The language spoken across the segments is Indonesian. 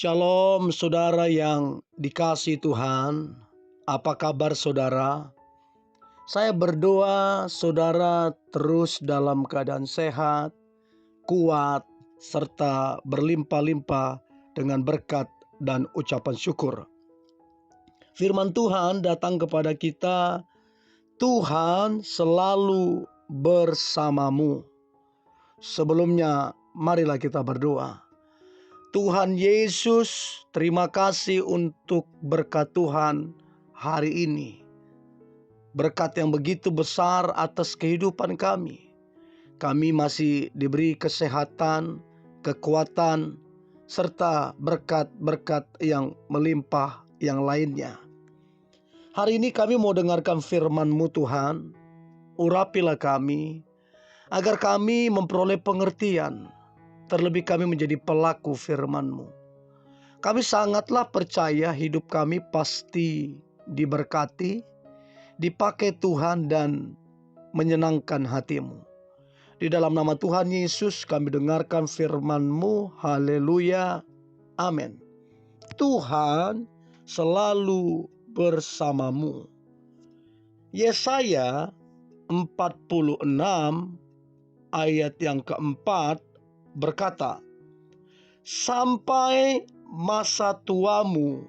Shalom saudara yang dikasihi Tuhan. Apa kabar saudara? Saya berdoa saudara terus dalam keadaan sehat, kuat, serta berlimpah-limpah dengan berkat dan ucapan syukur. Firman Tuhan datang kepada kita, Tuhan selalu bersamamu. Sebelumnya marilah kita berdoa. Tuhan Yesus, terima kasih untuk berkat Tuhan hari ini. Berkat yang begitu besar atas kehidupan kami. Kami masih diberi kesehatan, kekuatan, serta berkat-berkat yang melimpah yang lainnya. Hari ini kami mau dengarkan firman-Mu Tuhan. Urapilah kami, agar kami memperoleh pengertian. Terlebih kami menjadi pelaku firman-Mu. Kami sangatlah percaya hidup kami pasti diberkati, dipakai Tuhan dan menyenangkan hati-Mu. Di dalam nama Tuhan Yesus kami dengarkan firman-Mu. Haleluya. Amin. Tuhan selalu bersamamu. Yesaya 46 ayat yang keempat berkata, sampai masa tuamu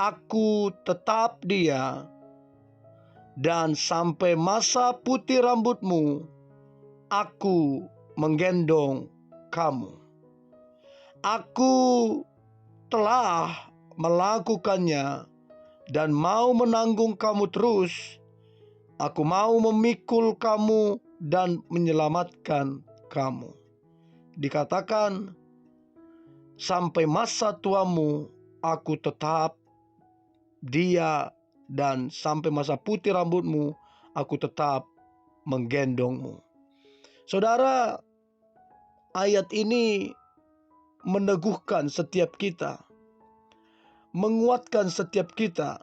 aku tetap dia, dan sampai masa putih rambutmu aku menggendong kamu. Aku telah melakukannya dan mau menanggung kamu terus. Aku mau memikul kamu dan menyelamatkan kamu. Dikatakan, sampai masa tuamu aku tetap dia, dan sampai masa putih rambutmu aku tetap menggendongmu. Saudara, ayat ini meneguhkan setiap kita, menguatkan setiap kita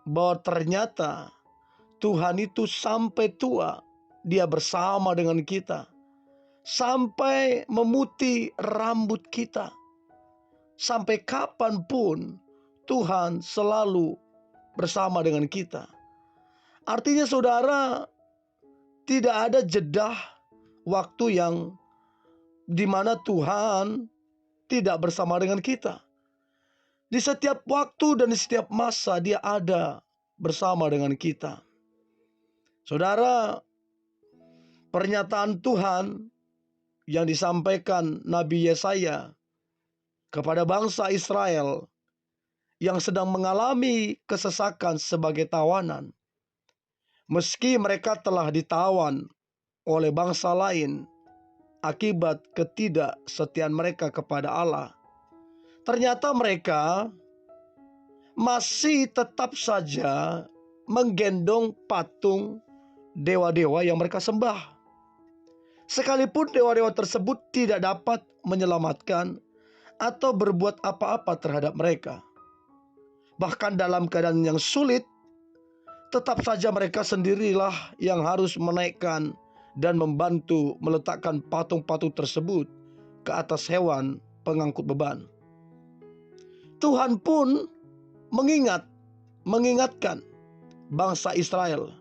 bahwa ternyata Tuhan itu sampai tua Dia bersama dengan kita. Sampai memutih rambut kita. Sampai kapanpun Tuhan selalu bersama dengan kita. Artinya saudara, tidak ada jeda waktu yang dimana Tuhan tidak bersama dengan kita. Di setiap waktu dan di setiap masa Dia ada bersama dengan kita. Saudara, pernyataan Tuhan yang disampaikan Nabi Yesaya kepada bangsa Israel yang sedang mengalami kesesakan sebagai tawanan. Meski mereka telah ditawan oleh bangsa lain akibat ketidaksetiaan mereka kepada Allah, ternyata mereka masih tetap saja menggendong patung dewa-dewa yang mereka sembah. Sekalipun dewa-dewa tersebut tidak dapat menyelamatkan atau berbuat apa-apa terhadap mereka. Bahkan dalam keadaan yang sulit, tetap saja mereka sendirilah yang harus menaikkan dan membantu meletakkan patung-patung tersebut ke atas hewan pengangkut beban. Tuhan pun mengingatkan bangsa Israel,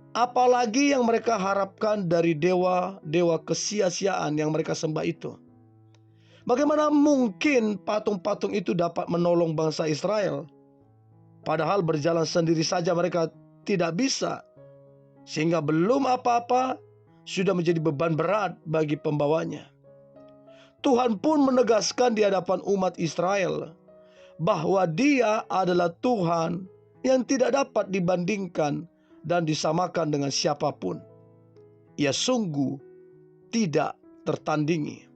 apalagi yang mereka harapkan dari dewa-dewa kesia-siaan yang mereka sembah itu. Bagaimana mungkin patung-patung itu dapat menolong bangsa Israel? Padahal berjalan sendiri saja mereka tidak bisa. Sehingga belum apa-apa sudah menjadi beban berat bagi pembawanya. Tuhan pun menegaskan di hadapan umat Israel bahwa Dia adalah Tuhan yang tidak dapat dibandingkan dan disamakan dengan siapapun. Ia sungguh tidak tertandingi.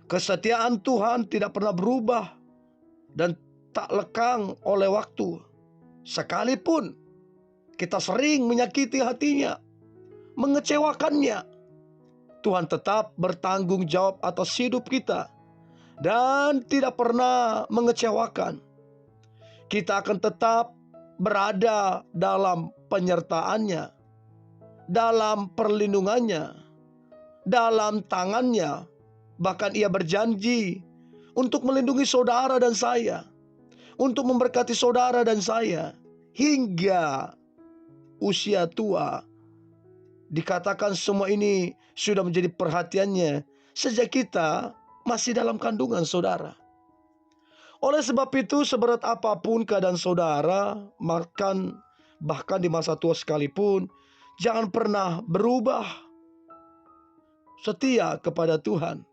Kesetiaan Tuhan tidak pernah berubah dan tak lekang oleh waktu. Sekalipun kita sering menyakiti hatinya, mengecewakannya, Tuhan tetap bertanggung jawab atas hidup kita dan tidak pernah mengecewakan. Kita akan tetap berada dalam penyertaannya, dalam perlindungannya, dalam tangannya. Bahkan Ia berjanji untuk melindungi saudara dan saya, untuk memberkati saudara dan saya hingga usia tua. Dikatakan semua ini sudah menjadi perhatiannya sejak kita masih dalam kandungan saudara. Oleh sebab itu, seberat apapun keadaan saudara, bahkan di masa tua sekalipun, jangan pernah berubah. Setia kepada Tuhan.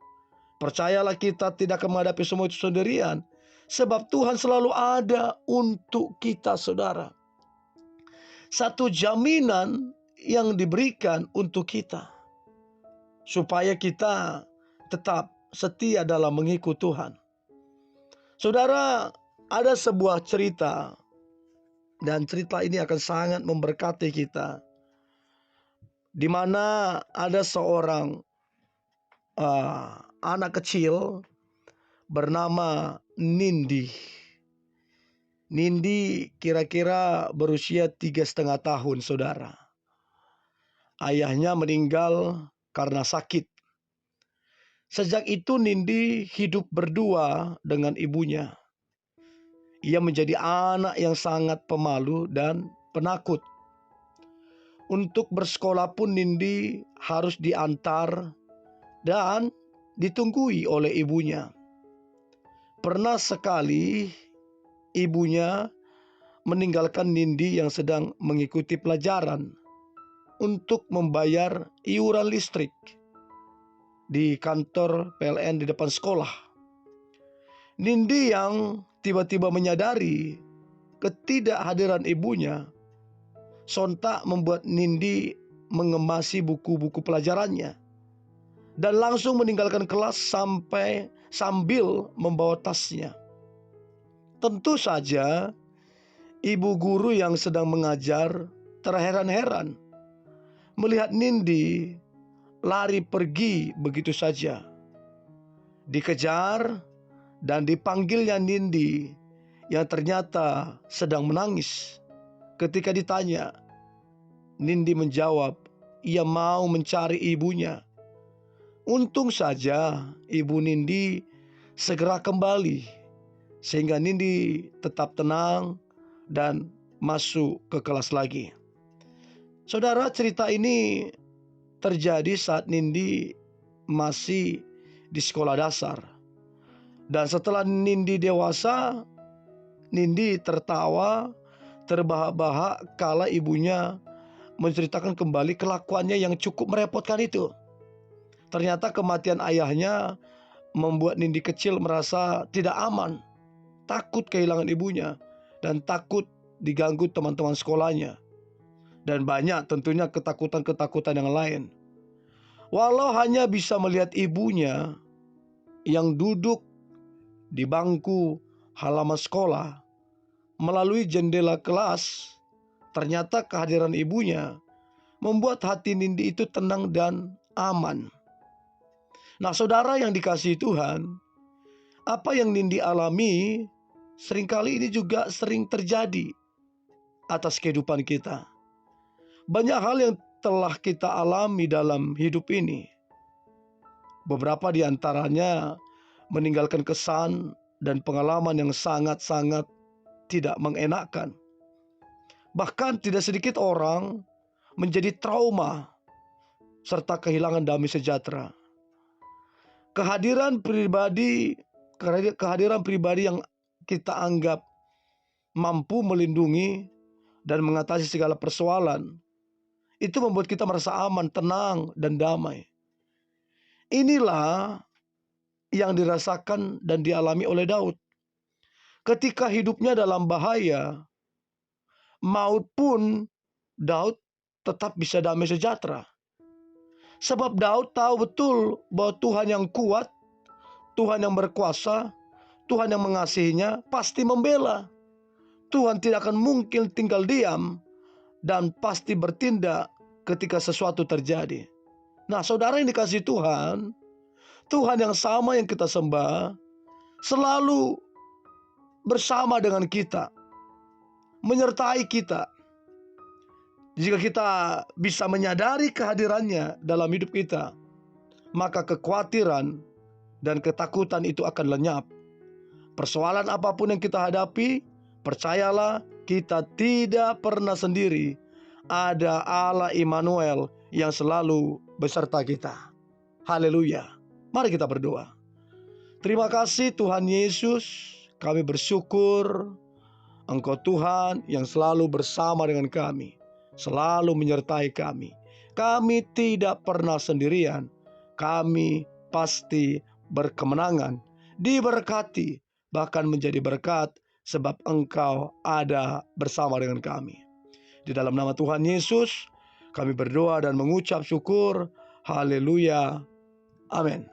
Percayalah, kita tidak akan menghadapi semua itu sendirian, sebab Tuhan selalu ada untuk kita, saudara. Satu jaminan yang diberikan untuk kita, supaya kita tetap setia dalam mengikut Tuhan. Saudara, ada sebuah cerita, dan cerita ini akan sangat memberkati kita, di mana ada seorang anak kecil bernama Nindi. Nindi kira-kira berusia 3,5 tahun, saudara. Ayahnya meninggal karena sakit. Sejak itu Nindi hidup berdua dengan ibunya. Ia menjadi anak yang sangat pemalu dan penakut. Untuk bersekolah pun Nindi harus diantar dan ditunggui oleh ibunya. Pernah sekali ibunya meninggalkan Nindi yang sedang mengikuti pelajaran untuk membayar iuran listrik di kantor PLN di depan sekolah. Nindi yang tiba-tiba menyadari ketidakhadiran ibunya sontak membuat Nindi mengemasi buku-buku pelajarannya dan langsung meninggalkan kelas sambil membawa tasnya. Tentu saja ibu guru yang sedang mengajar terheran-heran melihat Nindi lari pergi begitu saja. Dikejar dan dipanggilnya Nindi yang ternyata sedang menangis. Ketika ditanya, Nindi menjawab, ia mau mencari ibunya. Untung saja ibu Nindi segera kembali, sehingga Nindi tetap tenang dan masuk ke kelas lagi. Saudara, cerita ini terjadi saat Nindi masih di sekolah dasar. Dan setelah Nindi dewasa, Nindi tertawa terbahak-bahak kala ibunya menceritakan kembali kelakuannya yang cukup merepotkan itu. Ternyata kematian ayahnya membuat Nindi kecil merasa tidak aman, takut kehilangan ibunya, dan takut diganggu teman-teman sekolahnya. Dan banyak tentunya ketakutan-ketakutan yang lain. Walau hanya bisa melihat ibunya yang duduk di bangku halaman sekolah melalui jendela kelas, ternyata kehadiran ibunya membuat hati Nindi itu tenang dan aman. Nah, saudara yang dikasihi Tuhan, apa yang Nindi alami seringkali ini juga sering terjadi atas kehidupan kita. Banyak hal yang telah kita alami dalam hidup ini. Beberapa di antaranya meninggalkan kesan dan pengalaman yang sangat-sangat tidak mengenakan. Bahkan tidak sedikit orang menjadi trauma serta kehilangan damai sejahtera. Kehadiran pribadi yang kita anggap mampu melindungi dan mengatasi segala persoalan, itu membuat kita merasa aman, tenang, dan damai. Inilah yang dirasakan dan dialami oleh Daud. Ketika hidupnya dalam bahaya, maut pun Daud tetap bisa damai sejahtera. Sebab Daud tahu betul bahwa Tuhan yang kuat, Tuhan yang berkuasa, Tuhan yang mengasihinya pasti membela. Tuhan tidak akan mungkin tinggal diam dan pasti bertindak ketika sesuatu terjadi. Nah, saudara yang dikasihi Tuhan, Tuhan yang sama yang kita sembah selalu bersama dengan kita, menyertai kita. Jika kita bisa menyadari kehadirannya dalam hidup kita, maka kekhawatiran dan ketakutan itu akan lenyap. Persoalan apapun yang kita hadapi, percayalah kita tidak pernah sendiri. Ada Allah Immanuel yang selalu beserta kita. Haleluya. Mari kita berdoa. Terima kasih Tuhan Yesus, kami bersyukur Engkau Tuhan yang selalu bersama dengan kami, selalu menyertai kami. Kami tidak pernah sendirian. Kami pasti berkemenangan, diberkati, bahkan menjadi berkat sebab Engkau ada bersama dengan kami. Di dalam nama Tuhan Yesus, kami berdoa dan mengucap syukur. Haleluya. Amin.